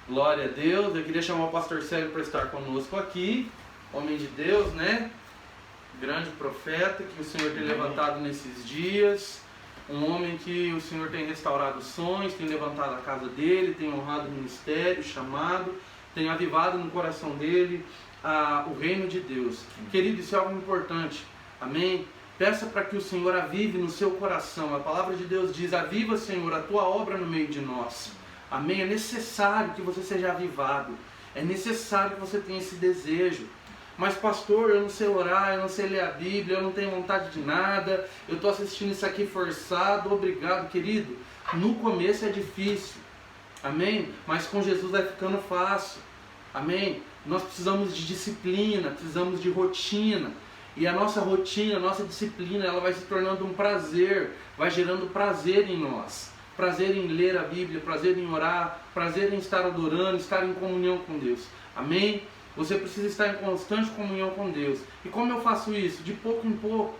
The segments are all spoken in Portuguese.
Glória a Deus. Eu queria chamar o pastor Célio para estar conosco aqui. Homem de Deus, né? Grande profeta que o Senhor tem levantado nesses dias. Um homem que o Senhor tem restaurado sonhos, tem levantado a casa dele, tem honrado o ministério, chamado, tem avivado no coração dele o reino de Deus. Querido, isso é algo importante. Amém? Peça para que o Senhor avive no seu coração. A palavra de Deus diz: aviva, Senhor, a tua obra no meio de nós. Amém? É necessário que você seja avivado. É necessário que você tenha esse desejo. Mas pastor, eu não sei orar, eu não sei ler a Bíblia, eu não tenho vontade de nada, eu estou assistindo isso aqui forçado. Obrigado, querido. No começo é difícil. Amém? Mas com Jesus vai ficando fácil. Amém? Nós precisamos de disciplina, precisamos de rotina. E a nossa rotina, a nossa disciplina, ela vai se tornando um prazer, vai gerando prazer em nós. Prazer em ler a Bíblia, prazer em orar, prazer em estar adorando, estar em comunhão com Deus. Amém? Você precisa estar em constante comunhão com Deus. E como eu faço isso? De pouco em pouco.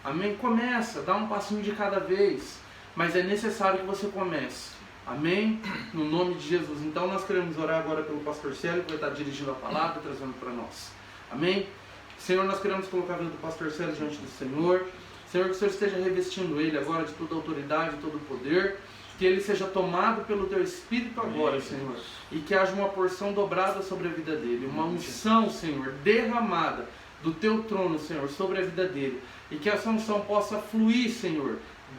Amém? Começa, dá um passinho de cada vez. Mas é necessário que você comece. Amém? No nome de Jesus. Então nós queremos orar agora pelo pastor Célio, que vai estar dirigindo a palavra, trazendo para nós. Amém? Senhor, nós queremos colocar a vida do pastor Célio diante do Senhor. Senhor, que o Senhor esteja revestindo ele agora de toda autoridade, de todo poder. Que ele seja tomado pelo teu Espírito agora, Senhor. E que haja uma porção dobrada sobre a vida dele. Uma unção, Senhor, derramada do teu trono, Senhor, sobre a vida dele. E que essa unção possa fluir, Senhor,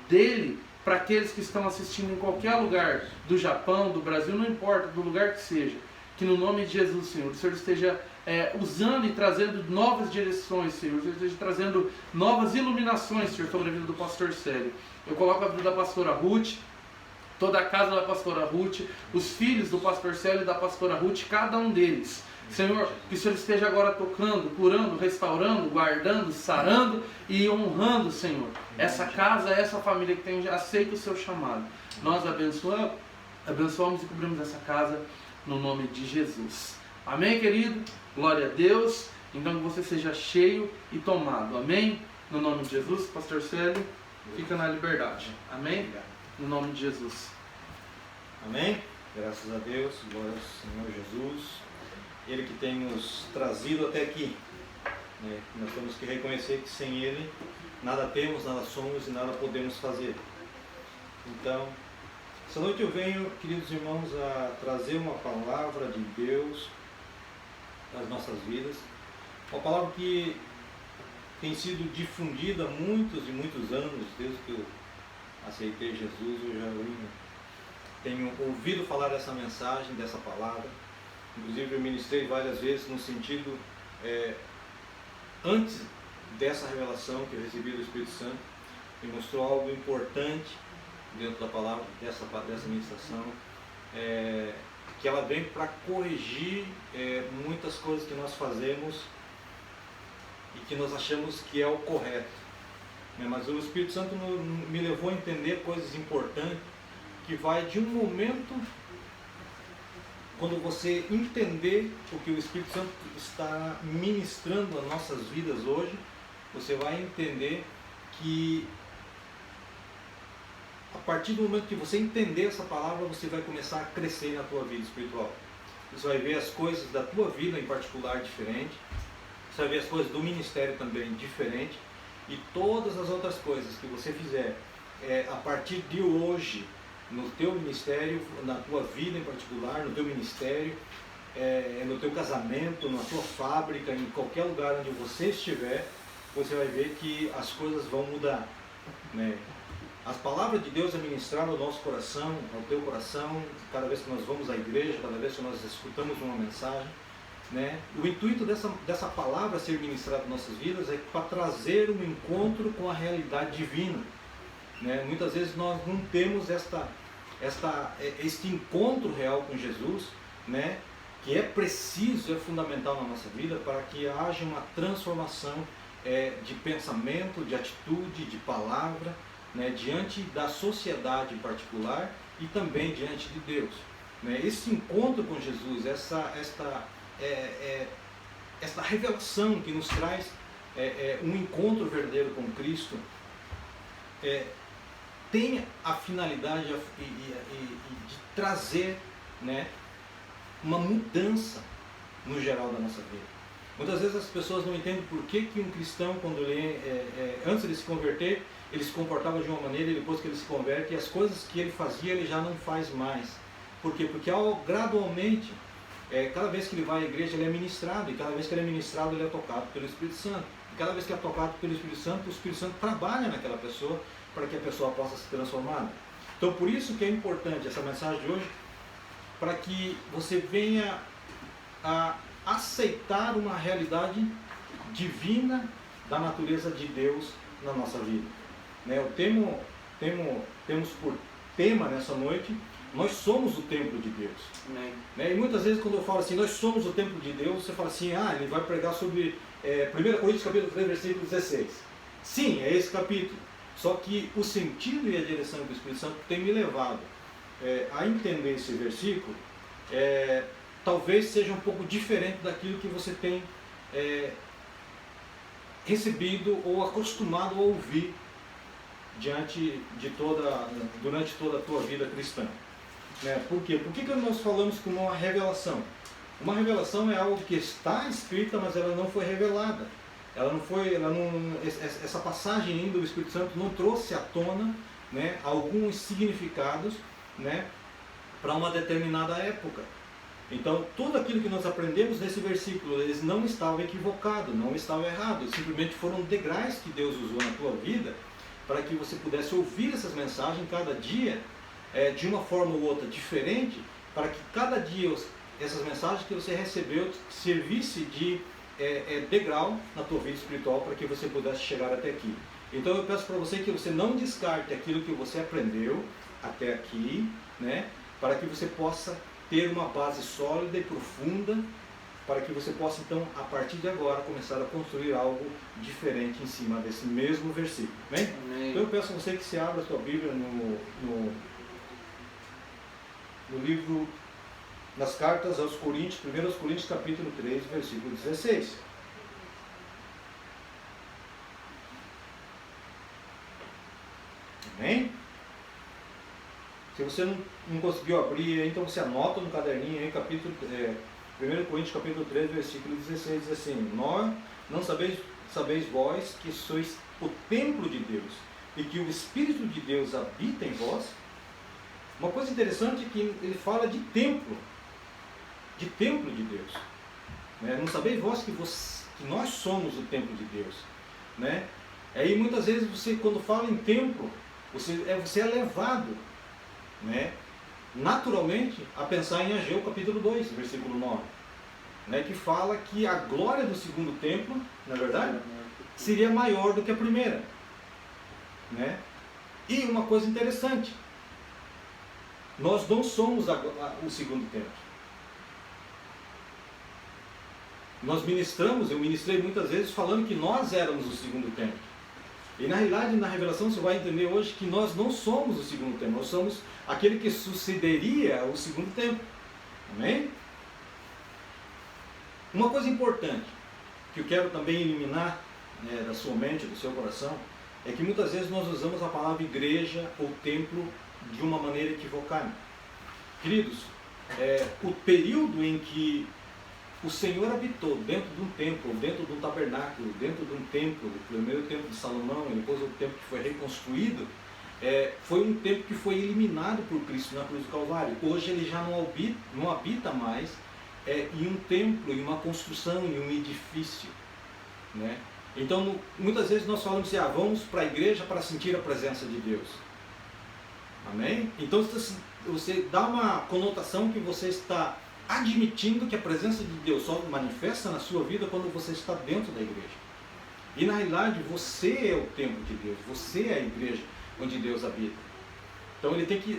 dele para aqueles que estão assistindo em qualquer lugar do Japão, do Brasil, não importa, do lugar que seja. Que no nome de Jesus, Senhor, o Senhor esteja usando e trazendo novas direções, Senhor. O Senhor esteja trazendo novas iluminações, Senhor, sobre a vida do pastor Célio. Eu coloco a vida da pastora Ruth, toda a casa da pastora Ruth, os filhos do pastor Célio e da pastora Ruth, cada um deles. Senhor, que o Senhor esteja agora tocando, curando, restaurando, guardando, sarando e honrando, Senhor, essa casa, essa família que tem aceito o seu chamado. Nós abençoamos e cobrimos essa casa no nome de Jesus. Amém, querido? Glória a Deus. Então que você seja cheio e tomado. Amém? No nome de Jesus, pastor Célio, fica na liberdade. Amém? No nome de Jesus. Amém? Graças a Deus, glória ao Senhor Jesus. Ele que tem nos trazido até aqui. Nós temos que reconhecer que sem Ele nada temos, nada somos e nada podemos fazer. Então, essa noite eu venho, queridos irmãos, a trazer uma palavra de Deus para as nossas vidas. Uma palavra que tem sido difundida há muitos e muitos anos, desde que eu aceitei Jesus. Eu já tenho ouvido falar dessa mensagem, dessa palavra. Inclusive eu ministrei várias vezes no sentido, antes dessa revelação que eu recebi do Espírito Santo, me mostrou algo importante dentro da palavra, dessa ministração, que ela vem para corrigir muitas coisas que nós fazemos e que nós achamos que é o correto. Mas o Espírito Santo me levou a entender coisas importantes, que vai de um momento, quando você entender o que o Espírito Santo está ministrando às nossas vidas hoje, você vai entender que a partir do momento que você entender essa palavra, você vai começar a crescer na tua vida espiritual. Você vai ver as coisas da tua vida em particular diferente, você vai ver as coisas do ministério também diferente, e todas as outras coisas que você fizer a partir de hoje, no teu ministério, na tua vida em particular, no teu ministério, no teu casamento, na tua fábrica, em qualquer lugar onde você estiver, você vai ver que as coisas vão mudar. As palavras de Deus é ministrar ao nosso coração, ao teu coração, cada vez que nós vamos à igreja, cada vez que nós escutamos uma mensagem. O intuito dessa palavra ser ministrada em nossas vidas é para trazer um encontro com a realidade divina. Muitas vezes nós não temos este encontro real com Jesus, que é preciso, é fundamental na nossa vida para que haja uma transformação de pensamento, de atitude, de palavra, diante da sociedade em particular e também diante de Deus. Esse encontro com Jesus, esta revelação que nos traz um encontro verdadeiro com Cristo, tem a finalidade de trazer uma mudança no geral da nossa vida. Muitas vezes as pessoas não entendem por que um cristão, quando ele, antes de se converter, ele se comportava de uma maneira e depois que ele se converte, as coisas que ele fazia ele já não faz mais. Por quê? Porque gradualmente, cada vez que ele vai à igreja ele é ministrado, e cada vez que ele é ministrado ele é tocado pelo Espírito Santo. E cada vez que é tocado pelo Espírito Santo trabalha naquela pessoa para que a pessoa possa se transformar. Então por isso que é importante essa mensagem de hoje, para que você venha a aceitar uma realidade divina da natureza de Deus na nossa vida. Temos por tema nessa noite, nós somos o templo de Deus. E muitas vezes quando eu falo assim, nós somos o templo de Deus, você fala assim, ele vai pregar sobre 1 Coríntios capítulo 3, versículo 16. Sim, é esse capítulo. Só que o sentido e a direção do Espírito Santo tem me levado a entender esse versículo, talvez seja um pouco diferente daquilo que você tem recebido ou acostumado a ouvir durante toda a tua vida cristã. Por quê? Por que nós falamos como uma revelação? Uma revelação é algo que está escrita, mas ela não foi revelada. Essa passagem ainda do Espírito Santo não trouxe à tona, alguns significados, para uma determinada época. Então, tudo aquilo que nós aprendemos nesse versículo, eles não estavam equivocados, não estavam errados, simplesmente foram degraus que Deus usou na tua vida para que você pudesse ouvir essas mensagens cada dia, de uma forma ou outra diferente, para que cada dia essas mensagens que você recebeu servisse de degrau na tua vida espiritual para que você pudesse chegar até aqui. Então eu peço para você que você não descarte aquilo que você aprendeu até aqui, para que você possa ter uma base sólida e profunda, para que você possa então, a partir de agora, começar a construir algo diferente em cima desse mesmo versículo. Bem? Então eu peço a você que você abra a sua Bíblia no livro, nas cartas aos Coríntios, 1 Coríntios capítulo 3, versículo 16. Amém? Se você não conseguiu abrir, então você anota no caderninho aí, 1 Coríntios capítulo 3, versículo 16, diz assim: não sabeis vós que sois o templo de Deus e que o Espírito de Deus habita em vós? Uma coisa interessante é que ele fala de templo de Deus. Não sabeis vós que nós somos o templo de Deus. Aí muitas vezes você, quando fala em templo, você é levado, naturalmente, a pensar em Ageu capítulo 2, versículo 9, que fala que a glória do segundo templo, na verdade, seria maior do que a primeira. E uma coisa interessante, nós não somos o segundo templo. Eu ministrei muitas vezes falando que nós éramos o segundo templo. E na realidade, na revelação, você vai entender hoje que nós não somos o segundo templo, nós somos aquele que sucederia o segundo templo. Amém? Uma coisa importante, que eu quero também eliminar da sua mente, do seu coração, é que muitas vezes nós usamos a palavra igreja ou templo de uma maneira equivocada. Queridos, o período em que o Senhor habitou dentro de um templo, dentro de um tabernáculo, dentro de um templo, o primeiro templo de Salomão e depois o templo que foi reconstruído, foi um templo que foi eliminado por Cristo na cruz do Calvário. Hoje ele já não habita mais em um templo, em uma construção, em um edifício. Então, muitas vezes nós falamos assim, vamos para a igreja para sentir a presença de Deus. Amém? Então, você dá uma conotação que você está admitindo que a presença de Deus só manifesta na sua vida quando você está dentro da igreja. E na realidade, você é o templo de Deus, você é a igreja onde Deus habita. Então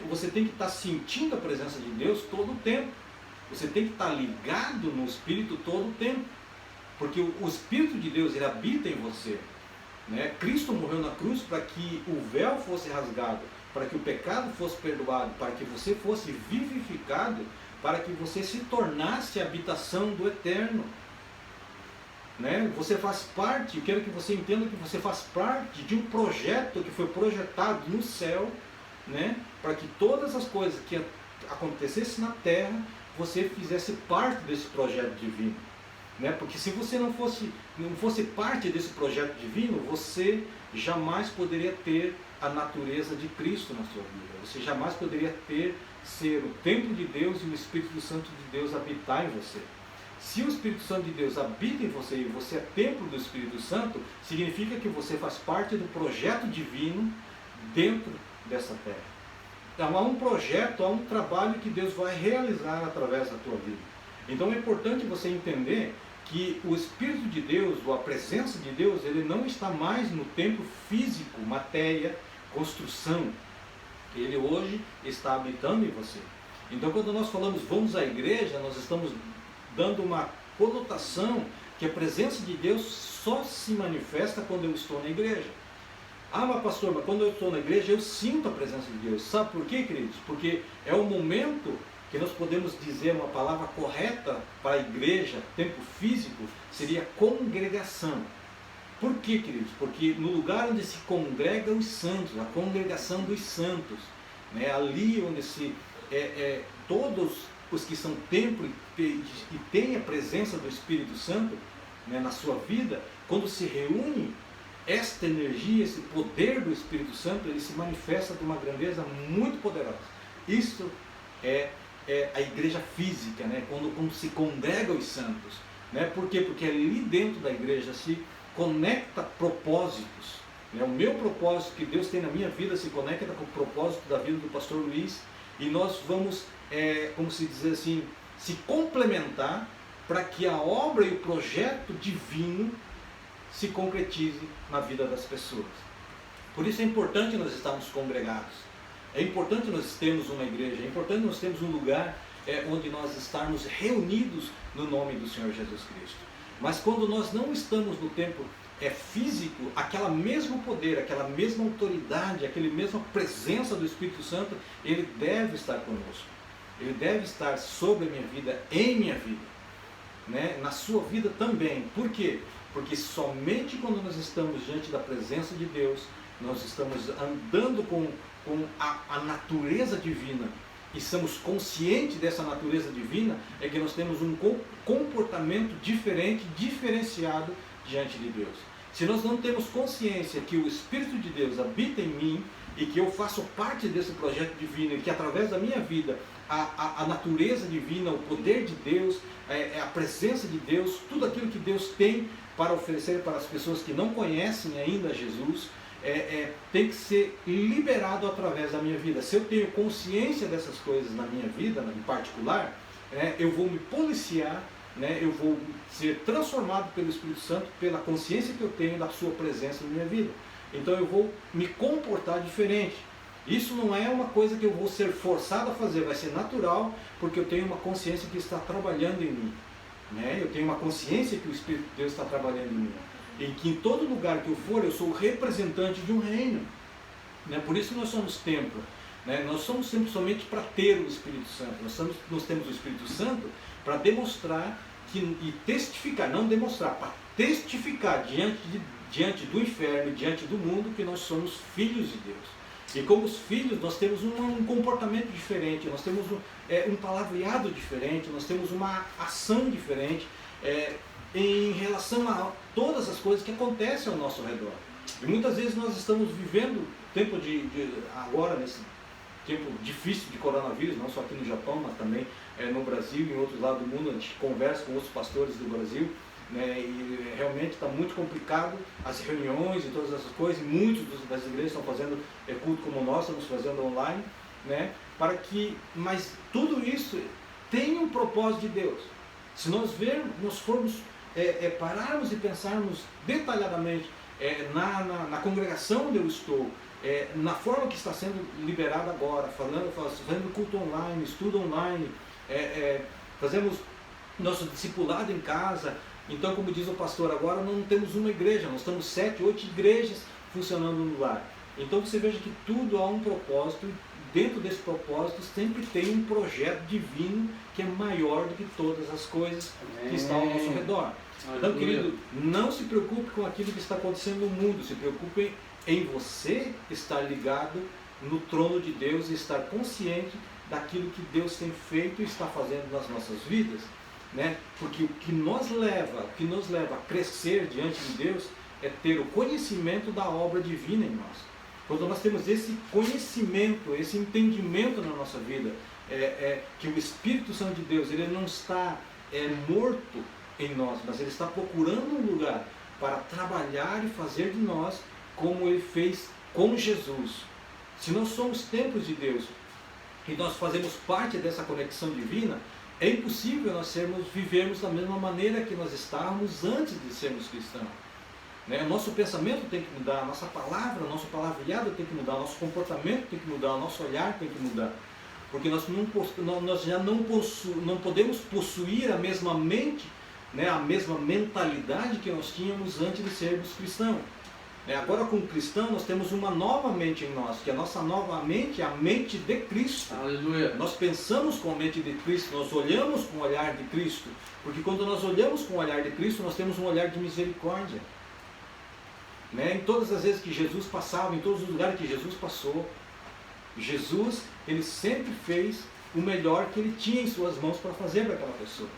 você tem que estar sentindo a presença de Deus todo o tempo. Você tem que estar ligado no Espírito todo o tempo. Porque o Espírito de Deus, ele habita em você. Cristo morreu na cruz para que o véu fosse rasgado, para que o pecado fosse perdoado, para que você fosse vivificado, para que você se tornasse a habitação do Eterno. Você faz parte, eu quero que você entenda que você faz parte de um projeto que foi projetado no céu, para que todas as coisas que acontecessem na terra você fizesse parte desse projeto divino. Né? Porque se você não fosse parte desse projeto divino, você jamais poderia ter a natureza de Cristo na sua vida. Você jamais poderia ser o templo de Deus e o Espírito Santo de Deus habitar em você. Se o Espírito Santo de Deus habita em você e você é templo do Espírito Santo, significa que você faz parte do projeto divino dentro dessa terra. Então há um projeto, há um trabalho que Deus vai realizar através da tua vida. Então é importante você entender que o Espírito de Deus, ou a presença de Deus, ele não está mais no templo físico, matéria, construção. Ele hoje está habitando em você. Então quando nós falamos vamos à igreja, nós estamos dando uma conotação que a presença de Deus só se manifesta quando eu estou na igreja. Ah, mas pastor, mas quando eu estou na igreja eu sinto a presença de Deus. Sabe por quê, queridos? Porque é o momento que nós podemos dizer uma palavra correta para a igreja, tempo físico, seria congregação. Por quê, queridos? Porque no lugar onde se congregam os santos, a congregação dos santos, né, ali onde todos os que são templo e têm a presença do Espírito Santo, né, na sua vida, quando se reúne, esta energia, esse poder do Espírito Santo, ele se manifesta de uma grandeza muito poderosa. Isso é a igreja física, né? quando se congrega os santos. Né? Por quê? Porque ali dentro da igreja se conecta propósitos. Né? O meu propósito que Deus tem na minha vida se conecta com o propósito da vida do pastor Luiz, e nós vamos, como se diz assim, se complementar para que a obra e o projeto divino se concretize na vida das pessoas. Por isso é importante nós estarmos congregados. É importante nós termos uma igreja, é importante nós termos um lugar onde nós estarmos reunidos no nome do Senhor Jesus Cristo. Mas quando nós não estamos no tempo físico, aquele mesmo poder, aquela mesma autoridade, aquela mesma presença do Espírito Santo, ele deve estar conosco. Ele deve estar sobre a minha vida, em minha vida, né? Na sua vida também. Por quê? Porque somente quando nós estamos diante da presença de Deus, nós estamos andando com a natureza divina e somos conscientes dessa natureza divina, é que nós temos um comportamento diferente, diferenciado diante de Deus. Se nós não temos consciência que o Espírito de Deus habita em mim e que eu faço parte desse projeto divino e que através da minha vida a natureza divina, o poder de Deus, a presença de Deus, tudo aquilo que Deus tem para oferecer para as pessoas que não conhecem ainda Jesus, tem que ser liberado através da minha vida. Se eu tenho consciência dessas coisas na minha vida, em particular, eu vou me policiar, né, eu vou ser transformado pelo Espírito Santo, pela consciência que eu tenho da sua presença na minha vida. Então eu vou me comportar diferente. Isso não é uma coisa que eu vou ser forçado a fazer, vai ser natural, porque eu tenho uma consciência que está trabalhando em mim. Né? Eu tenho uma consciência que o Espírito de Deus está trabalhando em mim. E que em todo lugar que eu for, eu sou representante de um reino. Né? Por isso nós somos templo. Né? Nós somos sempre somente para ter o Espírito Santo. Nós temos o Espírito Santo para demonstrar e testificar, não demonstrar, para testificar diante do inferno, diante do mundo, que nós somos filhos de Deus. E como os filhos, nós temos um comportamento diferente, nós temos um palavreado diferente, nós temos uma ação diferente em relação a todas as coisas que acontecem ao nosso redor. E muitas vezes nós estamos vivendo tempo agora, nesse tempo difícil de coronavírus, não só aqui no Japão, mas também no Brasil e em outros lados do mundo. A gente conversa com outros pastores do Brasil, né, e realmente está muito complicado as reuniões e todas essas coisas. Muitas das igrejas estão fazendo culto como nós estamos fazendo online, né, mas tudo isso tem um propósito de Deus. Se nós formos pararmos e pensarmos detalhadamente na congregação onde eu estou, na forma que está sendo liberada agora, fazendo culto online, estudo online, fazemos nosso discipulado em casa. Então, como diz o pastor, agora não temos uma igreja, nós temos 7, 8 igrejas funcionando no lar. Então você veja que tudo há um propósito, e dentro desse propósito sempre tem um projeto divino que é maior do que todas as coisas que estão ao nosso redor. Então, querido, não se preocupe com aquilo que está acontecendo no mundo, se preocupe em você estar ligado no trono de Deus e estar consciente daquilo que Deus tem feito e está fazendo nas nossas vidas, né? Porque o que nos leva a crescer diante de Deus é ter o conhecimento da obra divina em nós. Quando nós temos esse conhecimento, esse entendimento na nossa vida, que o Espírito Santo de Deus, ele não está morto em nós, mas ele está procurando um lugar para trabalhar e fazer de nós como ele fez com Jesus. Se nós somos templos de Deus e nós fazemos parte dessa conexão divina, é impossível nós vivermos da mesma maneira que nós estávamos antes de sermos cristãos. O nosso pensamento tem que mudar, a nossa palavra, o nosso palavreado tem que mudar, o nosso comportamento tem que mudar, o nosso olhar tem que mudar. Porque nós já não podemos possuir a mesma mente, a mesma mentalidade que nós tínhamos antes de sermos cristãos. Agora, como cristão, nós temos uma nova mente em nós, que a nossa nova mente é a mente de Cristo. Aleluia. Nós pensamos com a mente de Cristo, nós olhamos com o olhar de Cristo, porque quando nós olhamos com o olhar de Cristo, nós temos um olhar de misericórdia. Em todas as vezes que Jesus passava, em todos os lugares que Jesus passou, Jesus, ele sempre fez o melhor que ele tinha em suas mãos para fazer para aquela pessoa.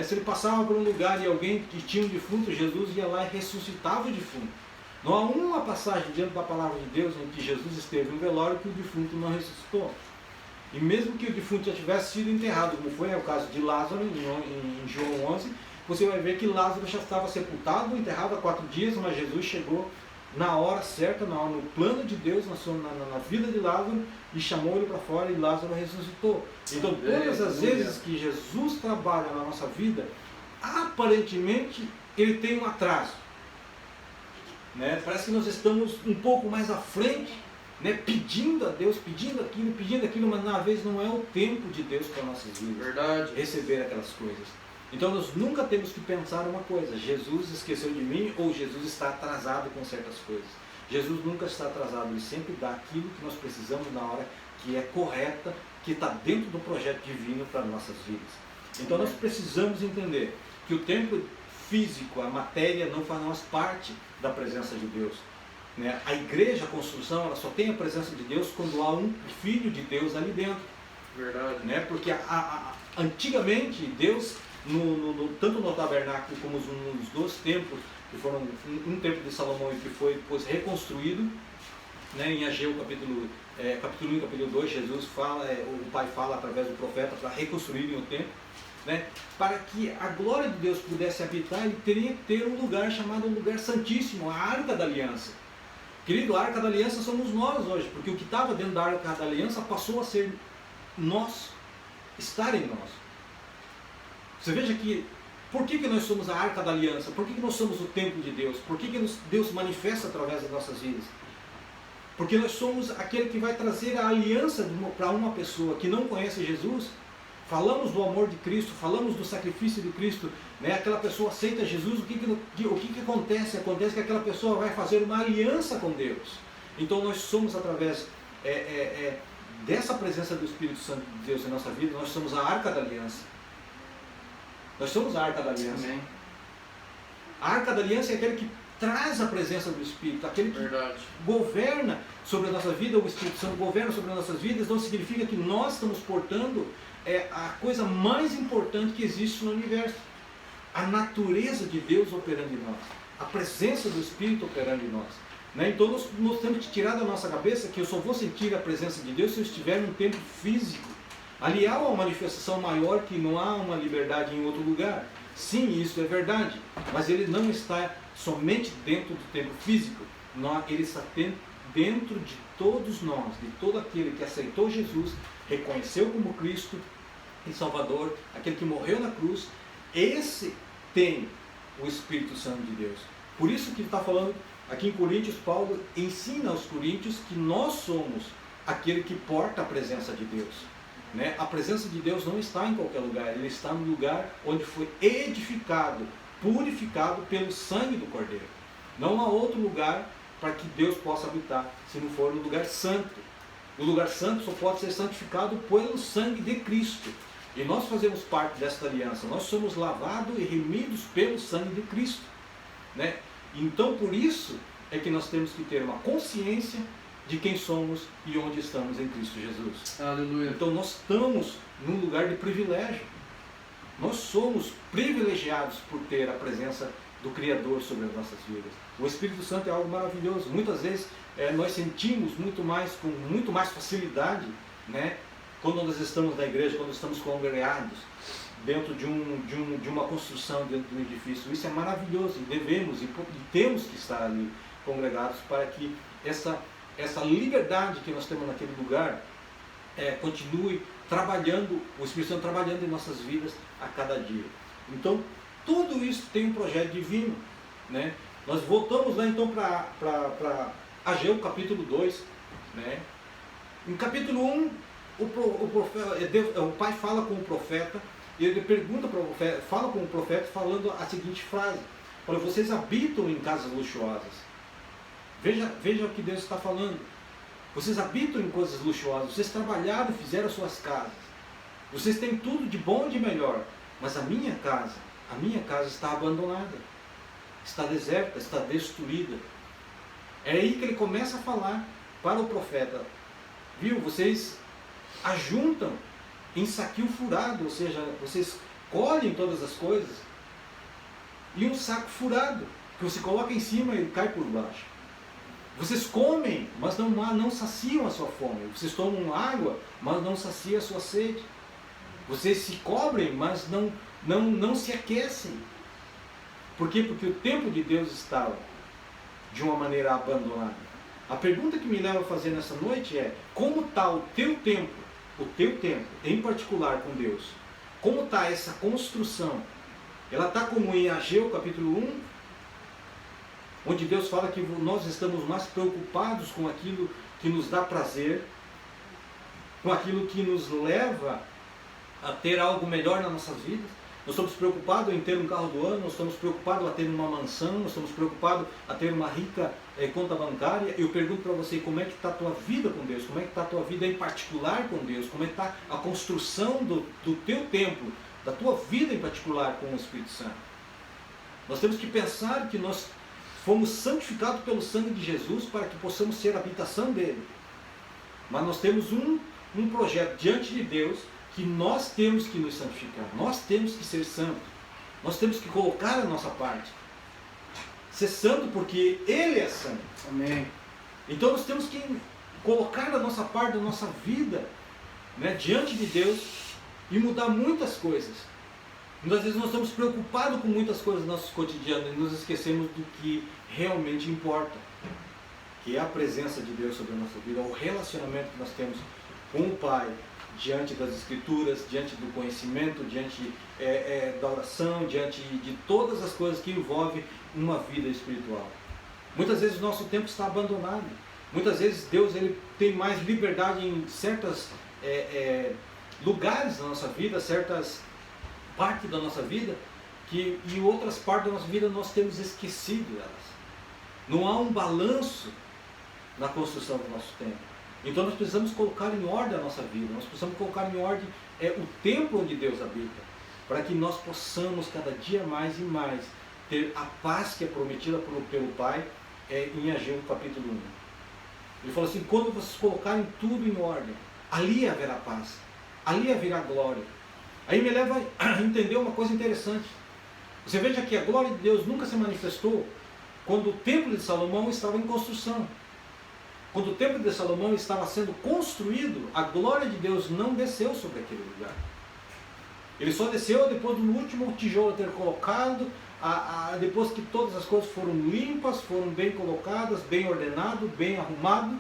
Se ele passava por um lugar e alguém que tinha um defunto, Jesus ia lá e ressuscitava o defunto. Não há uma passagem dentro da palavra de Deus em que Jesus esteve no velório que o defunto não ressuscitou. E mesmo que o defunto já tivesse sido enterrado, como foi o caso de Lázaro em João 11, você vai ver que Lázaro já estava sepultado, enterrado há 4 dias, mas Jesus chegou na hora certa, no plano de Deus, na vida de Lázaro, e chamou ele para fora e Lázaro ressuscitou. Então, todas as vezes que Jesus trabalha na nossa vida, aparentemente ele tem um atraso. Parece que nós estamos um pouco mais à frente, pedindo a Deus, pedindo aquilo, mas na vez não é o tempo de Deus para nossas vidas. Verdade. Receber aquelas coisas. Então nós nunca temos que pensar uma coisa: Jesus esqueceu de mim, ou Jesus está atrasado com certas coisas. Jesus nunca está atrasado, ele sempre dá aquilo que nós precisamos na hora que é correta, que está dentro do projeto divino para nossas vidas. Então nós precisamos entender que o templo físico, a matéria, não faz parte da presença de Deus. A igreja, a construção, ela só tem a presença de Deus quando há um Filho de Deus ali dentro. Verdade. Porque antigamente Deus, tanto no tabernáculo como nos 2 templos, que foram um templo de Salomão e que foi depois reconstruído, em Ageu capítulo 1 e capítulo 2, Jesus fala, o Pai fala através do profeta para reconstruírem o templo. Para que a glória de Deus pudesse habitar, ele teria que ter um lugar chamado lugar santíssimo, a Arca da Aliança. Querido, a Arca da Aliança somos nós hoje, porque o que estava dentro da Arca da Aliança passou a ser nós, estar em nós. Você veja que, por que nós somos a Arca da Aliança? Por que nós somos o templo de Deus? Por que Deus manifesta através das nossas vidas? Porque nós somos aquele que vai trazer a aliança para uma pessoa que não conhece Jesus. Falamos do amor de Cristo, falamos do sacrifício de Cristo, aquela pessoa aceita Jesus, o que acontece? Acontece que aquela pessoa vai fazer uma aliança com Deus. Então nós somos, através dessa presença do Espírito Santo de Deus em nossa vida, nós somos a Arca da Aliança. Nós somos a Arca da Aliança. Amém. A Arca da Aliança é aquele que traz a presença do Espírito, aquele que governa sobre a nossa vida, o Espírito Santo governa sobre as nossas vidas. Não significa que nós estamos portando a coisa mais importante que existe no universo, a natureza de Deus operando em nós, a presença do Espírito operando em nós. Então nós temos que tirar da nossa cabeça que eu só vou sentir a presença de Deus se eu estiver num templo físico. Ali há uma manifestação maior, que não há uma liberdade em outro lugar. Sim, isso é verdade, mas ele não está somente dentro do templo físico, ele está dentro de todos nós, de todo aquele que aceitou Jesus, reconheceu como Cristo e Salvador, aquele que morreu na cruz. Esse tem o Espírito Santo de Deus. Por isso que está falando aqui em Coríntios, Paulo ensina aos coríntios que nós somos aquele que porta a presença de Deus. A presença de Deus não está em qualquer lugar, ele está no lugar onde foi edificado, purificado pelo sangue do Cordeiro. Não há outro lugar para que Deus possa habitar, se não for no lugar santo. O lugar santo só pode ser santificado pelo sangue de Cristo. E nós fazemos parte desta aliança, nós somos lavados e remidos pelo sangue de Cristo. Então, por isso é que nós temos que ter uma consciência de quem somos e onde estamos em Cristo Jesus. Aleluia. Então nós estamos num lugar de privilégio. Nós somos privilegiados por ter a presença do Criador sobre as nossas vidas. O Espírito Santo é algo maravilhoso. Muitas vezes nós sentimos com muito mais facilidade, né, quando nós estamos na igreja, quando estamos congregados dentro de uma construção, dentro de um edifício. Isso é maravilhoso e devemos e temos que estar ali congregados para que essa liberdade que nós temos naquele lugar continue trabalhando, o Espírito Santo trabalhando em nossas vidas a cada dia. Então, tudo isso tem um projeto divino, né? Nós voltamos lá então para Ageu, capítulo 2, né? Em capítulo 1, o pai fala com o profeta, e ele pergunta para o profeta, fala com o profeta falando a seguinte frase: fala, vocês habitam em casas luxuosas. Veja o que Deus está falando. Vocês habitam em coisas luxuosas, vocês trabalharam e fizeram suas casas. Vocês têm tudo de bom e de melhor. Mas a minha casa está abandonada. Está deserta, está destruída. É aí que ele começa a falar para o profeta. Viu, vocês ajuntam em saquinho furado, ou seja, vocês colhem todas as coisas. E um saco furado, que você coloca em cima e cai por baixo. Vocês comem, mas não saciam a sua fome. Vocês tomam água, mas não saciam a sua sede. Vocês se cobrem, mas não se aquecem. Por quê? Porque o templo de Deus estava de uma maneira abandonada. A pergunta que me leva a fazer nessa noite é: como está o teu templo, em particular com Deus? Como está essa construção? Ela está como em Ageu capítulo 1, onde Deus fala que nós estamos mais preocupados com aquilo que nos dá prazer, com aquilo que nos leva a ter algo melhor nas nossas vidas. Nós estamos preocupados em ter um carro do ano, nós estamos preocupados a ter uma mansão, nós estamos preocupados a ter uma rica conta bancária. Eu pergunto para você, como é que está a tua vida com Deus? Como é que está a tua vida em particular com Deus? Como é que está a construção do teu templo, da tua vida em particular com o Espírito Santo? Nós temos que pensar que nós fomos santificados pelo sangue de Jesus para que possamos ser a habitação dele. Mas nós temos um projeto diante de Deus que nós temos que nos santificar. Nós temos que ser santos. Nós temos que colocar a nossa parte. Ser santo porque Ele é santo. Amém. Então nós temos que colocar a nossa parte da nossa vida, né, diante de Deus e mudar muitas coisas. Muitas vezes nós estamos preocupados com muitas coisas no nosso cotidiano e nos esquecemos do que realmente importa, que é a presença de Deus sobre a nossa vida, o relacionamento que nós temos com o Pai, diante das Escrituras, diante do conhecimento, diante da oração, diante de todas as coisas que envolvem uma vida espiritual. Muitas vezes o nosso tempo está abandonado. Muitas vezes Deus ele tem mais liberdade em certos lugares da nossa vida, certas partes da nossa vida, que em outras partes da nossa vida nós temos esquecido elas. Não há um balanço na construção do nosso tempo. Então nós precisamos colocar em ordem a nossa vida, nós precisamos colocar em ordem o templo onde Deus habita, para que nós possamos cada dia mais e mais ter a paz que é prometida pelo Pai em Ageu capítulo 1. Ele falou assim: quando vocês colocarem tudo em ordem, ali haverá paz, ali haverá glória. Aí me leva a entender uma coisa interessante. Você veja que a glória de Deus nunca se manifestou quando o templo de Salomão estava em construção. Quando o templo de Salomão estava sendo construído, a glória de Deus não desceu sobre aquele lugar. Ele só desceu depois do último tijolo ter colocado, depois que todas as coisas foram limpas, foram bem colocadas, bem ordenado, bem arrumado,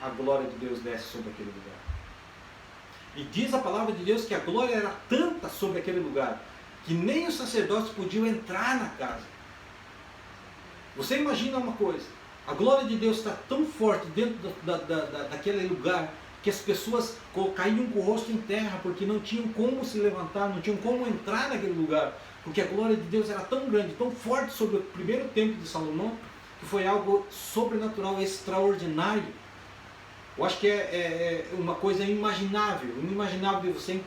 a glória de Deus desce sobre aquele lugar. E diz a palavra de Deus que a glória era tanta sobre aquele lugar, que nem os sacerdotes podiam entrar na casa. Você imagina uma coisa: a glória de Deus está tão forte dentro daquele lugar, que as pessoas caíam com o rosto em terra, porque não tinham como se levantar, não tinham como entrar naquele lugar, porque a glória de Deus era tão grande, tão forte sobre o primeiro templo de Salomão, que foi algo sobrenatural, extraordinário. Eu acho que é uma coisa inimaginável de você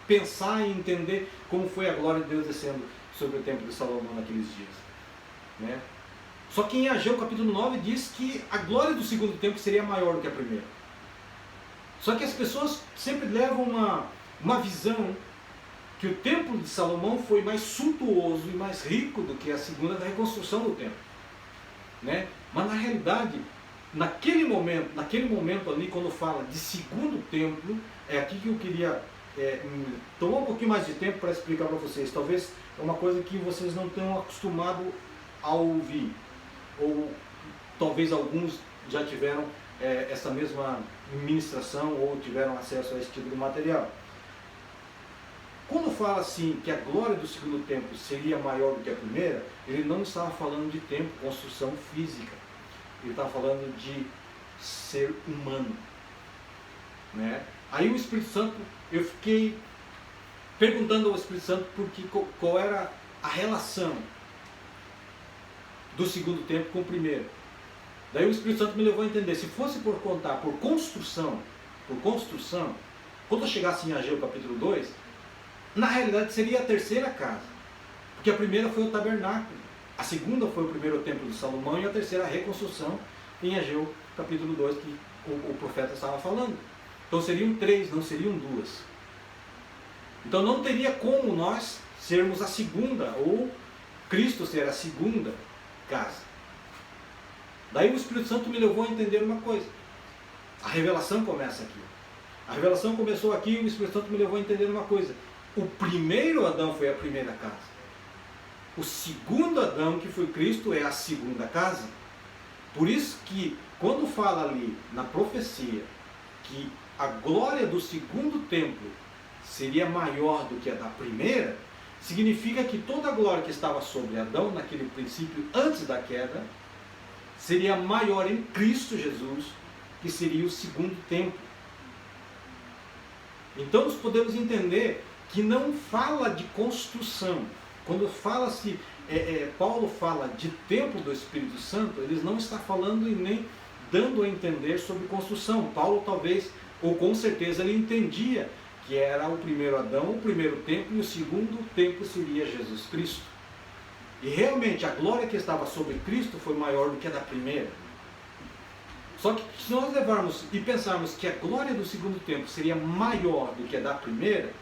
pensar e entender como foi a glória de Deus descendo sobre o templo de Salomão naqueles dias, né? Só que em Ageu capítulo 9 diz que a glória do segundo templo seria maior do que a primeira. Só que as pessoas sempre levam uma visão que o templo de Salomão foi mais suntuoso e mais rico do que a segunda da reconstrução do templo. Né? Mas na realidade, naquele momento ali, quando fala de segundo templo, é aqui que eu queria tomar um pouquinho mais de tempo para explicar para vocês. Talvez é uma coisa que vocês não tenham acostumado a ouvir. Ou talvez alguns já tiveram essa mesma ministração ou tiveram acesso a esse tipo de material. Quando fala assim que a glória do segundo templo seria maior do que a primeira, ele não estava falando de templo, construção física. Ele estava falando de ser humano. Né? Aí o Espírito Santo, eu fiquei perguntando ao Espírito Santo qual era a relação do segundo templo com o primeiro. Daí o Espírito Santo me levou a entender, se fosse por contar por construção, quando eu chegasse em Ageu capítulo 2, na realidade seria a terceira casa. Porque a primeira foi o tabernáculo, a segunda foi o primeiro templo de Salomão e a terceira a reconstrução em Ageu capítulo 2 que o profeta estava falando. Então seriam 3, não seriam 2. Então não teria como nós sermos a segunda, ou Cristo ser a segunda casa. Daí o Espírito Santo me levou a entender uma coisa. A revelação começa aqui. A revelação começou aqui e o Espírito Santo me levou a entender uma coisa. O primeiro Adão foi a primeira casa. O segundo Adão, que foi Cristo, é a segunda casa. Por isso que, quando fala ali na profecia que a glória do segundo templo seria maior do que a da primeira, significa que toda a glória que estava sobre Adão, naquele princípio, antes da queda, seria maior em Cristo Jesus, que seria o segundo templo. Então nós podemos entender que não fala de construção. Quando fala-se, Paulo fala de templo do Espírito Santo, ele não está falando e nem dando a entender sobre construção. Paulo talvez, ou com certeza, ele entendia que era o primeiro Adão, o primeiro templo, e o segundo templo seria Jesus Cristo. E realmente a glória que estava sobre Cristo foi maior do que a da primeira. Só que se nós levarmos e pensarmos que a glória do segundo templo seria maior do que a da primeira,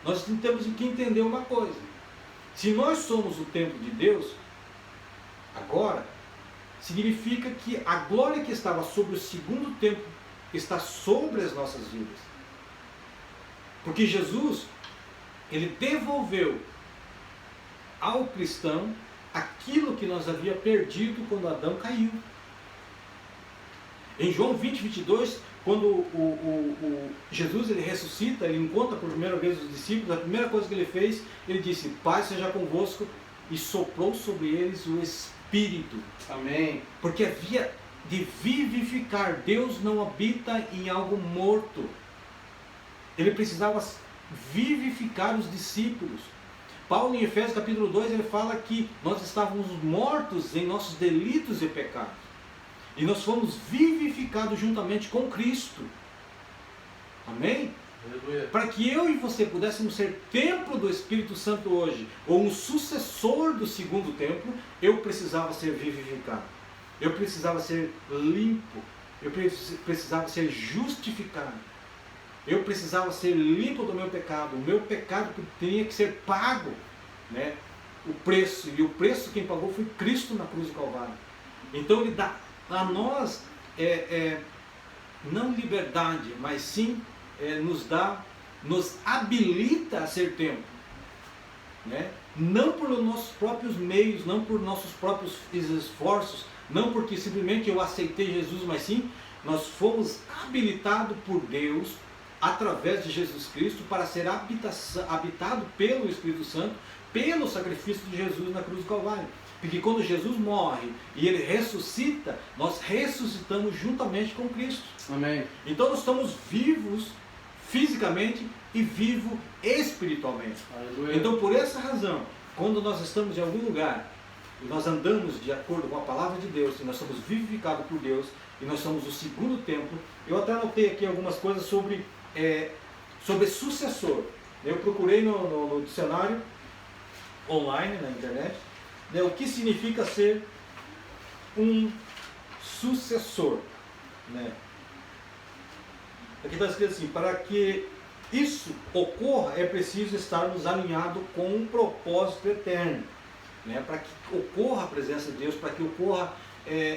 nós temos que entender uma coisa. Se nós somos o templo de Deus, agora, significa que a glória que estava sobre o segundo templo está sobre as nossas vidas. Porque Jesus, ele devolveu ao cristão aquilo que nós havia perdido quando Adão caiu. Em João 20, 22, quando Jesus ele ressuscita, ele encontra por primeira vez os discípulos, a primeira coisa que ele fez, ele disse, Pai seja convosco, e soprou sobre eles o Espírito. Amém. Porque havia de vivificar. Deus não habita em algo morto. Ele precisava vivificar os discípulos. Paulo em Efésios capítulo 2, ele fala que nós estávamos mortos em nossos delitos e pecados. E nós fomos vivificados juntamente com Cristo. Amém? Aleluia. Para que eu e você pudéssemos ser templo do Espírito Santo hoje, ou um sucessor do segundo templo, eu precisava ser vivificado. Eu precisava ser limpo. Eu precisava ser justificado. Eu precisava ser limpo do meu pecado. O meu pecado tinha que ser pago. Né? O preço. E o preço quem pagou foi Cristo na cruz do Calvário. Então ele dá a nós, não liberdade, mas sim nos habilita a ser templo. Né? Não por nossos próprios meios, não por nossos próprios esforços, não porque simplesmente eu aceitei Jesus, mas sim, nós fomos habilitados por Deus, através de Jesus Cristo, para ser habitado pelo Espírito Santo, pelo sacrifício de Jesus na cruz do Calvário. Porque quando Jesus morre e ele ressuscita, nós ressuscitamos juntamente com Cristo. Amém. Então nós estamos vivos fisicamente e vivos espiritualmente. Aleluia. Então por essa razão, quando nós estamos em algum lugar e nós andamos de acordo com a palavra de Deus, e nós somos vivificados por Deus, e nós somos o segundo templo, eu até anotei aqui algumas coisas sobre sucessor. Eu procurei no dicionário online, na internet, o que significa ser um sucessor, né? Aqui está escrito assim: para que isso ocorra, é preciso estarmos alinhados com um propósito eterno, né? Para que ocorra a presença de Deus, para que ocorra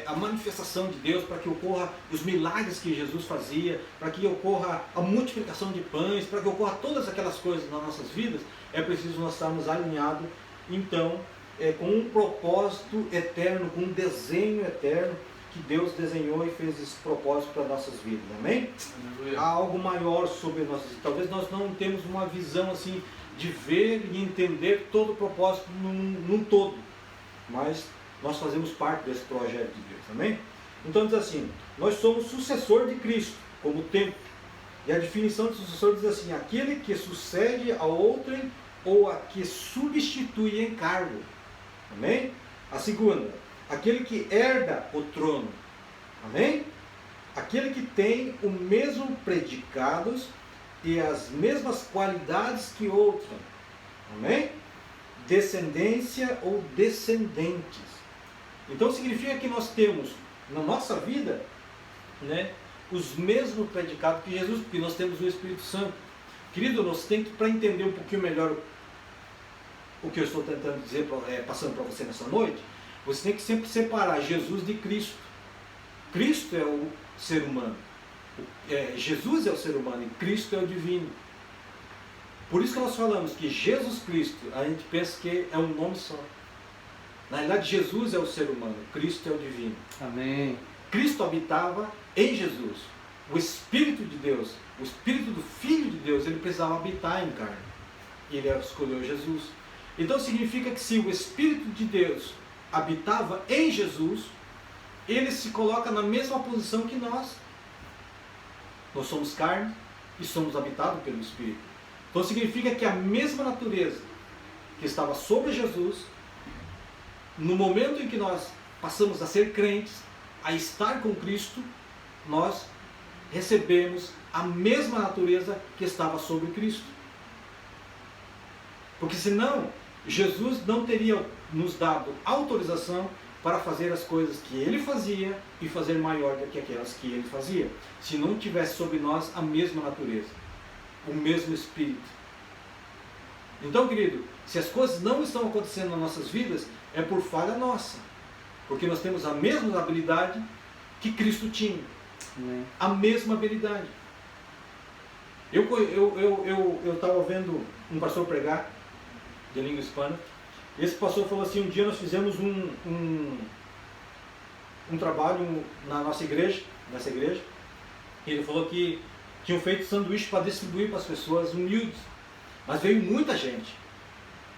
a manifestação de Deus, para que ocorra os milagres que Jesus fazia, para que ocorra a multiplicação de pães, para que ocorra todas aquelas coisas nas nossas vidas, é preciso nós estarmos alinhados, então, com um propósito eterno, com um desenho eterno que Deus desenhou e fez esse propósito para nossas vidas, amém? Há algo maior sobre nossas vidas. Talvez nós não temos uma visão assim de ver e entender todo o propósito num todo, mas nós fazemos parte desse projeto de Deus, amém? Então diz assim: nós somos sucessor de Cristo, como tempo. E a definição de sucessor diz assim: aquele que sucede a outrem ou a que substitui em cargo, amém? A segunda: aquele que herda o trono, amém? Aquele que tem o mesmo predicados e as mesmas qualidades que outrem, amém? Descendência ou descendentes. Então significa que nós temos na nossa vida, né, os mesmos predicados que Jesus, porque nós temos o Espírito Santo. Querido, nós temos que, para entender um pouquinho melhor o que eu estou tentando dizer, passando para você nessa noite, você tem que sempre separar Jesus de Cristo. Cristo é o ser humano. Jesus é o ser humano e Cristo é o divino. Por isso que nós falamos que Jesus Cristo, a gente pensa que é um nome só. Na realidade, Jesus é o ser humano, Cristo é o divino. Amém. Cristo habitava em Jesus. O Espírito de Deus, o Espírito do Filho de Deus, ele precisava habitar em carne. E ele escolheu Jesus. Então significa que se o Espírito de Deus habitava em Jesus, ele se coloca na mesma posição que nós. Nós somos carne e somos habitados pelo Espírito. Então significa que a mesma natureza que estava sobre Jesus, no momento em que nós passamos a ser crentes, a estar com Cristo, nós recebemos a mesma natureza que estava sobre Cristo. Porque senão, Jesus não teria nos dado autorização para fazer as coisas que ele fazia e fazer maior do que aquelas que ele fazia, se não tivesse sobre nós a mesma natureza, o mesmo Espírito. Então, querido, se as coisas não estão acontecendo nas nossas vidas, é por falha nossa, porque nós temos a mesma habilidade que Cristo tinha, a mesma habilidade. Eu estava vendo um pastor pregar de língua hispana. Esse pastor falou assim: um dia nós fizemos um trabalho na nossa igreja, nessa igreja, e ele falou que tinham feito sanduíche para distribuir para as pessoas humildes, mas veio muita gente,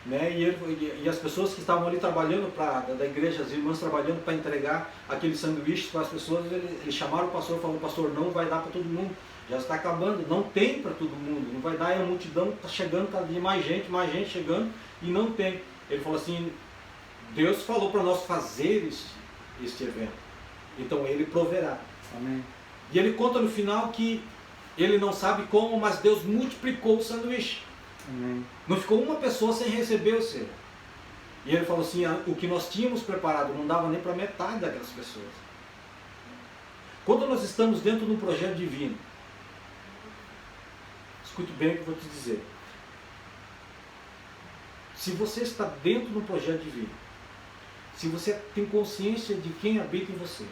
né? E as pessoas que estavam ali trabalhando da igreja, as irmãs trabalhando para entregar aquele sanduíche para as pessoas, eles chamaram o pastor e falaram: pastor, não vai dar para todo mundo, já está acabando, não tem para todo mundo, não vai dar, e a multidão está chegando, cada dia mais gente chegando, e não tem. Ele falou assim: Deus falou para nós fazer este evento, então ele proverá. Amém. E ele conta no final que ele não sabe como, mas Deus multiplicou o sanduíche. Amém. Não ficou uma pessoa sem receber o seu. E ele falou assim: o que nós tínhamos preparado não dava nem para metade daquelas pessoas. Quando nós estamos dentro de um projeto divino, escute bem o que eu vou te dizer. Se você está dentro de um projeto divino, se você tem consciência de quem habita em você,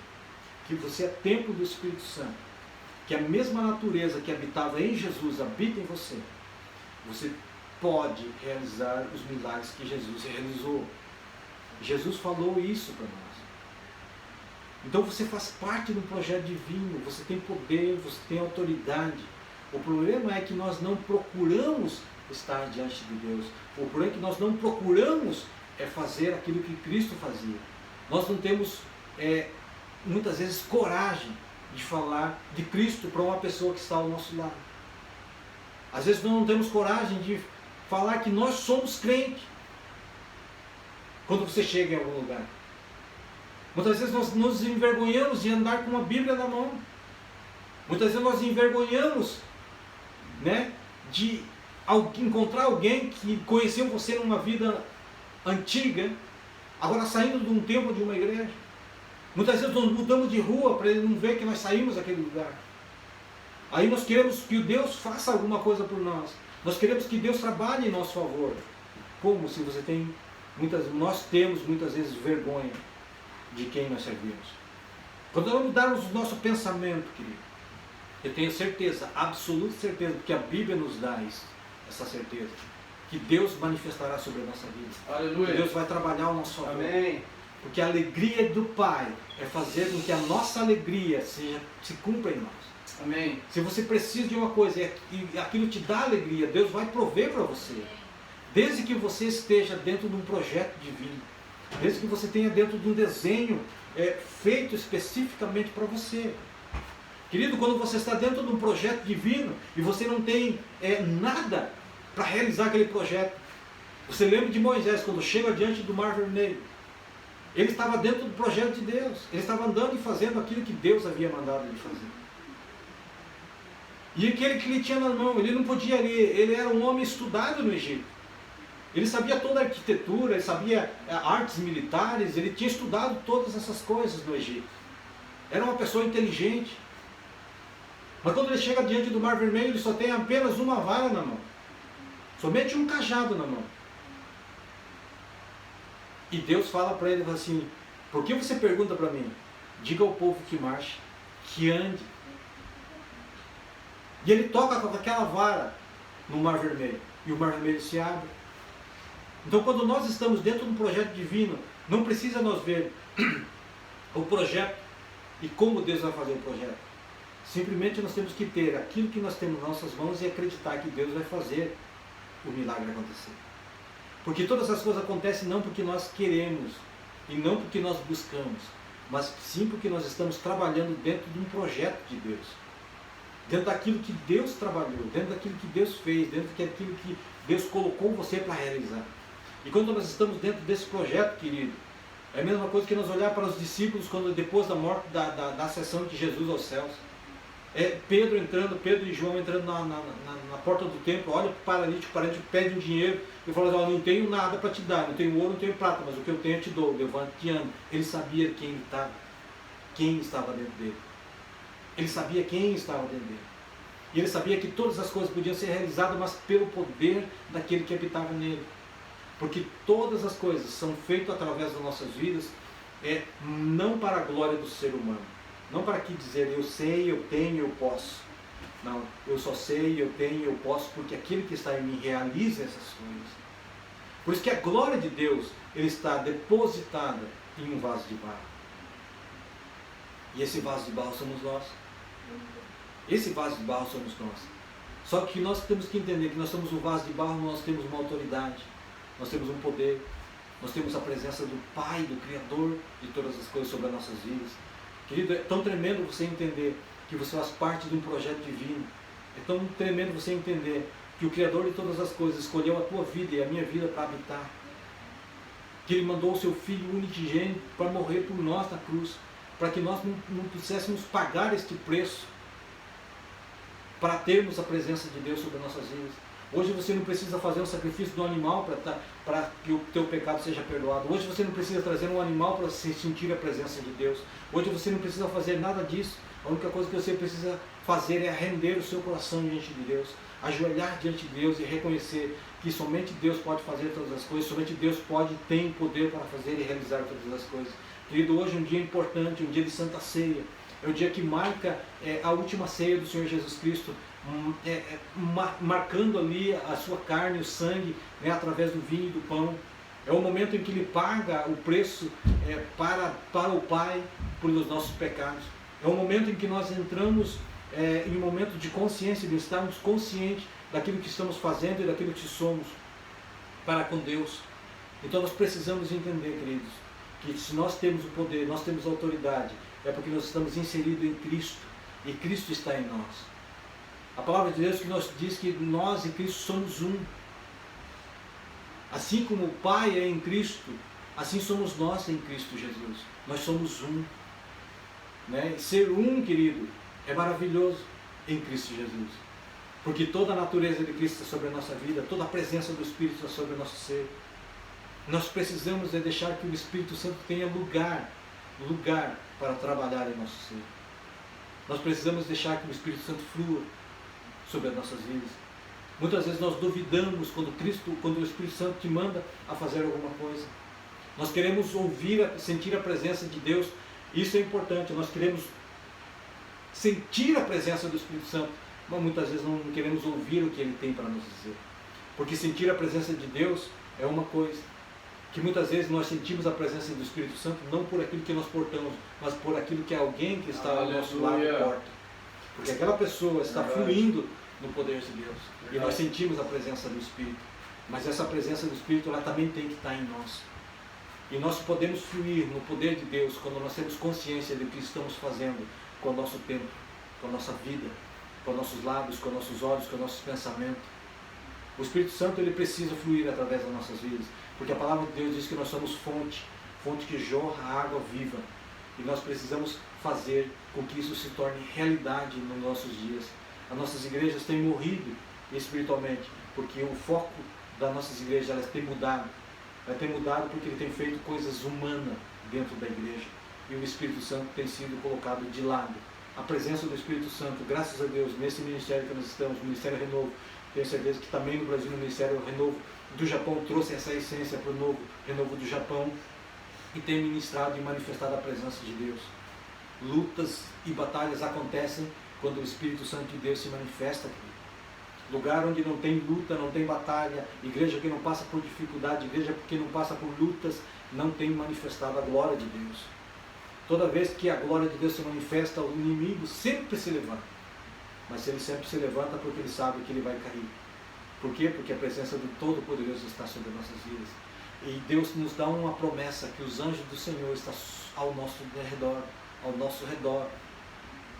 que você é templo do Espírito Santo, que a mesma natureza que habitava em Jesus habita em você, você pode realizar os milagres que Jesus realizou. Jesus falou isso para nós. Então você faz parte de um projeto divino, você tem poder, você tem autoridade. O problema é que nós não procuramos estar diante de Deus. O problema é que nós não procuramos fazer aquilo que Cristo fazia. Nós não temos muitas vezes coragem de falar de Cristo para uma pessoa que está ao nosso lado. Às vezes nós não temos coragem de falar que nós somos crentes quando você chega em algum lugar. Muitas vezes nós nos envergonhamos de andar com uma Bíblia na mão. Muitas vezes nós envergonhamos, né, de encontrar alguém que conheceu você numa vida antiga, agora saindo de um templo, de uma igreja. Muitas vezes nós mudamos de rua para ele não ver que nós saímos daquele lugar. Aí nós queremos que Deus faça alguma coisa por nós. Nós queremos que Deus trabalhe em nosso favor. Como se você tem, nós temos muitas vezes vergonha de quem nós servimos. Quando nós mudarmos o nosso pensamento, querido, eu tenho certeza, absoluta certeza, porque a Bíblia nos dá essa certeza, que Deus manifestará sobre a nossa vida. Aleluia. Que Deus vai trabalhar ao nosso favor. Amém. Porque a alegria do Pai é fazer com que a nossa alegria se cumpra em nós. Amém. Se você precisa de uma coisa e aquilo te dá alegria, Deus vai prover para você. Desde que você esteja dentro de um projeto divino. Desde que você tenha dentro de um desenho feito especificamente para você. Querido, quando você está dentro de um projeto divino e você não tem nada para realizar aquele projeto. Você lembra de Moisés, quando chega diante do Mar Vermelho. Ele estava dentro do projeto de Deus. Ele estava andando e fazendo aquilo que Deus havia mandado ele fazer. E aquele que ele tinha na mão, ele não podia ler. Ele era um homem estudado no Egito. Ele sabia toda a arquitetura, ele sabia artes militares, ele tinha estudado todas essas coisas no Egito. Era uma pessoa inteligente. Mas quando ele chega diante do Mar Vermelho, ele só tem apenas uma vara na mão. Somente um cajado na mão. E Deus fala para ele assim, por que você pergunta para mim? Diga ao povo que marche, que ande. E ele toca com aquela vara no Mar Vermelho. E o Mar Vermelho se abre. Então quando nós estamos dentro de um projeto divino, não precisa nós ver o projeto e como Deus vai fazer o projeto. Simplesmente nós temos que ter aquilo que nós temos nas nossas mãos e acreditar que Deus vai fazer o milagre acontecer. Porque todas as coisas acontecem não porque nós queremos e não porque nós buscamos, mas sim porque nós estamos trabalhando dentro de um projeto de Deus. Dentro daquilo que Deus trabalhou, dentro daquilo que Deus fez, dentro daquilo que Deus colocou você para realizar. E quando nós estamos dentro desse projeto, querido, é a mesma coisa que nós olhar para os discípulos quando depois da morte, da ascensão de Jesus aos céus. Pedro e João entrando na porta do templo, olha para o paralítico pede um dinheiro e fala assim, não tenho nada para te dar, não tenho ouro, não tenho prata, mas o que eu tenho eu te dou, levante-te e anda. Ele sabia quem estava dentro dele. Ele sabia quem estava dentro dele. E ele sabia que todas as coisas podiam ser realizadas, mas pelo poder daquele que habitava nele. Porque todas as coisas são feitas através das nossas vidas, não para a glória do ser humano. Não para aqui dizer, eu sei, eu tenho, eu posso. Não, eu só sei, eu tenho, eu posso, porque aquele que está em mim realiza essas coisas. Por isso que a glória de Deus, ele está depositada em um vaso de barro. E esse vaso de barro somos nós. Esse vaso de barro somos nós. Só que nós temos que entender que nós somos um vaso de barro, nós temos uma autoridade, nós temos um poder, nós temos a presença do Pai, do Criador de todas as coisas sobre as nossas vidas. Querido, é tão tremendo você entender que você faz parte de um projeto divino. É tão tremendo você entender que o Criador de todas as coisas escolheu a tua vida e a minha vida para habitar. Que Ele mandou o seu Filho unigênito para morrer por nós na cruz, para que nós não pudéssemos pagar este preço, para termos a presença de Deus sobre as nossas vidas. Hoje você não precisa fazer um sacrifício do animal para que o teu pecado seja perdoado. Hoje você não precisa trazer um animal para sentir a presença de Deus. Hoje você não precisa fazer nada disso. A única coisa que você precisa fazer é render o seu coração diante de Deus, ajoelhar diante de Deus e reconhecer que somente Deus pode fazer todas as coisas, somente Deus tem poder para fazer e realizar todas as coisas. Querido, hoje é um dia importante, um dia de Santa Ceia. É o dia que marca a última ceia do Senhor Jesus Cristo, marcando ali a sua carne, o sangue, através do vinho e do pão. É o momento em que Ele paga o preço para o Pai pelos nossos pecados. É o momento em que nós entramos em um momento de consciência, de estarmos conscientes daquilo que estamos fazendo e daquilo que somos para com Deus. Então nós precisamos entender, queridos, que se nós temos o poder, nós temos a autoridade, é porque nós estamos inseridos em Cristo e Cristo está em nós. A palavra de Deus diz que nós e Cristo somos um. Assim como o Pai é em Cristo, assim somos nós em Cristo Jesus. Nós somos um. Ser um, querido, é maravilhoso em Cristo Jesus. Porque toda a natureza de Cristo está sobre a nossa vida, toda a presença do Espírito está sobre o nosso ser. Nós precisamos deixar que o Espírito Santo tenha lugar lugar para trabalhar em nosso ser. Nós precisamos deixar que o Espírito Santo flua sobre as nossas vidas. Muitas vezes nós duvidamos quando o Espírito Santo te manda a fazer alguma coisa. Nós queremos ouvir, sentir a presença de Deus. Isso é importante. Nós queremos sentir a presença do Espírito Santo, mas muitas vezes não queremos ouvir o que Ele tem para nos dizer. Porque sentir a presença de Deus é uma coisa, que muitas vezes nós sentimos a presença do Espírito Santo não por aquilo que nós portamos, mas por aquilo que alguém que está ao nosso lado porta. Porque aquela pessoa está fluindo no poder de Deus. E nós sentimos a presença do Espírito. Mas essa presença do Espírito, ela também tem que estar em nós. E nós podemos fluir no poder de Deus quando nós temos consciência do que estamos fazendo com o nosso tempo, com a nossa vida, com os nossos lábios, com os nossos olhos, com os nossos pensamentos. O Espírito Santo, ele precisa fluir através das nossas vidas, porque a palavra de Deus diz que nós somos fonte que jorra a água viva, e nós precisamos fazer com que isso se torne realidade nos nossos dias. As nossas igrejas têm morrido espiritualmente, porque o foco das nossas igrejas, elas têm mudado. Ela tem mudado porque ele tem feito coisas humanas dentro da igreja, e o Espírito Santo tem sido colocado de lado. A presença do Espírito Santo, graças a Deus, nesse ministério que nós estamos, o Ministério Renovo, tenho certeza que também no Brasil, no Ministério Renovo do Japão, trouxe essa essência para o novo Renovo do Japão, e tem ministrado e manifestado a presença de Deus. Lutas e batalhas acontecem quando o Espírito Santo de Deus se manifesta aqui. Lugar onde não tem luta, não tem batalha, igreja que não passa por dificuldade, igreja que não passa por lutas, não tem manifestado a glória de Deus. Toda vez que a glória de Deus se manifesta, o inimigo sempre se levanta. Mas ele sempre se levanta porque ele sabe que ele vai cair. Por quê? Porque a presença do Todo-Poderoso está sobre nossas vidas. E Deus nos dá uma promessa que os anjos do Senhor estão ao nosso redor.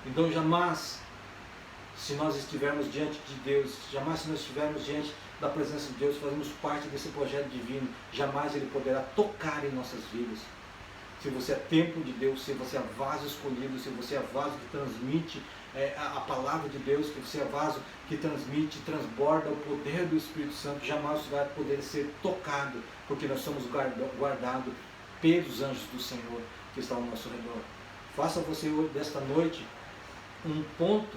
Então jamais, se nós estivermos diante de Deus, jamais se nós estivermos diante da presença de Deus, fazemos parte desse projeto divino, jamais Ele poderá tocar em nossas vidas. Se você é templo de Deus, se você é vaso escolhido, se você é vaso que transmite a palavra de Deus, que você é vaso que transmite, transborda o poder do Espírito Santo, jamais vai poder ser tocado, porque nós somos guardados pelos anjos do Senhor que estão ao nosso redor. Faça você desta noite um ponto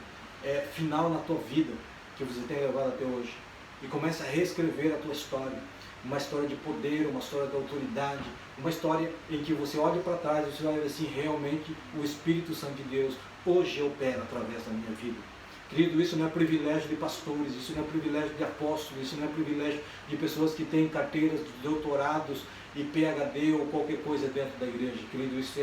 final na tua vida que você tem levado até hoje, e comece a reescrever a tua história, uma história de poder, uma história de autoridade, uma história em que você olha para trás e você vai ver assim, realmente o Espírito Santo de Deus hoje opera através da minha vida. Querido, isso não é privilégio de pastores, isso não é privilégio de apóstolos, isso não é privilégio de pessoas que têm carteiras de doutorados e PhD ou qualquer coisa dentro da igreja. Querido, isso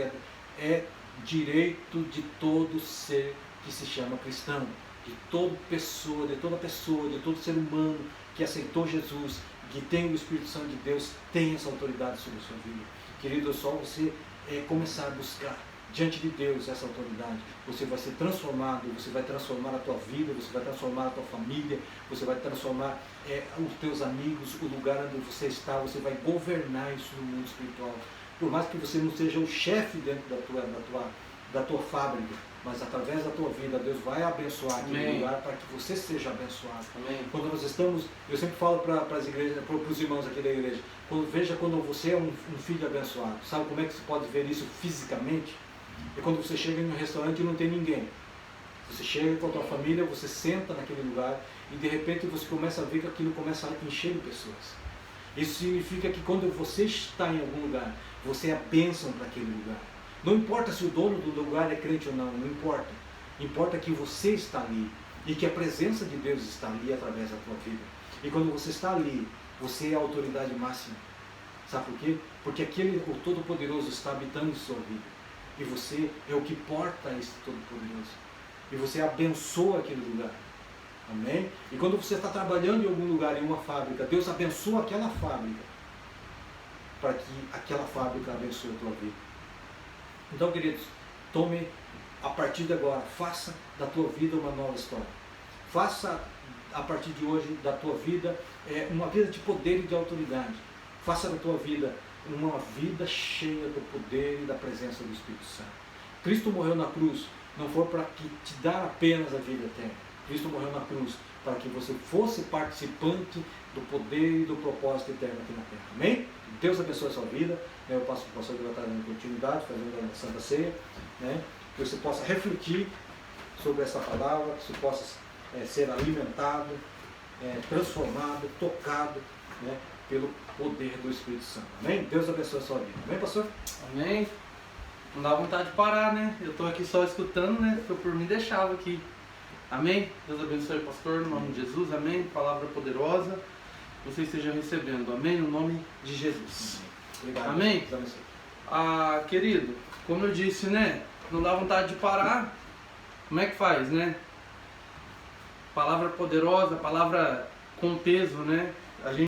é direito de todo ser que se chama cristão, de toda pessoa, de todo ser humano que aceitou Jesus, que tem o Espírito Santo de Deus, tem essa autoridade sobre a sua vida. Querido, é só você começar a buscar diante de Deus essa autoridade. Você vai ser transformado, você vai transformar a tua vida, você vai transformar a tua família, você vai transformar os teus amigos, o lugar onde você está, você vai governar isso no mundo espiritual. Por mais que você não seja o chefe dentro da tua fábrica, mas através da tua vida, Deus vai abençoar aquele lugar para que você seja abençoado. Amém. Quando nós estamos, eu sempre falo para as igrejas, para os irmãos aqui da igreja, veja quando você é um filho abençoado. Sabe como é que você pode ver isso fisicamente? É quando você chega em um restaurante e não tem ninguém. Você chega com a tua família, você senta naquele lugar e de repente você começa a ver que aquilo começa a encher de pessoas. Isso significa que quando você está em algum lugar, você é bênção para aquele lugar. Não importa se o dono do lugar é crente ou não, não importa. Importa que você está ali e que a presença de Deus está ali através da tua vida. E quando você está ali, você é a autoridade máxima. Sabe por quê? Porque o Todo-Poderoso está habitando em sua vida. E você é o que porta esse Todo-Poderoso. E você abençoa aquele lugar. Amém? E quando você está trabalhando em algum lugar, em uma fábrica, Deus abençoa aquela fábrica, para que aquela fábrica abençoe a tua vida. Então, queridos, tome a partir de agora, faça da tua vida uma nova história. Faça a partir de hoje da tua vida uma vida de poder e de autoridade. Faça da tua vida uma vida cheia do poder e da presença do Espírito Santo. Cristo morreu na cruz, não foi para te dar apenas a vida eterna. Cristo morreu na cruz para que você fosse participante do poder e do propósito eterno aqui na terra. Amém? Deus abençoe a sua vida, né? O pastor vai estar dando continuidade, fazendo a Santa Ceia, né? Que você possa refletir sobre essa palavra, que você possa ser alimentado, transformado, tocado, né? Pelo poder do Espírito Santo. Amém? Deus abençoe a sua vida. Amém, pastor? Amém? Não dá vontade de parar, né? Eu estou aqui só escutando, né? Porque eu por mim deixava aqui. Amém? Deus abençoe o pastor, no nome de Jesus. Amém? Palavra poderosa. Você esteja recebendo. Amém? No nome de Jesus. Obrigado. Amém? Deus abençoe. Querido, como eu disse, né? Não dá vontade de parar. Como é que faz, né? Palavra poderosa, palavra com peso, né? A gente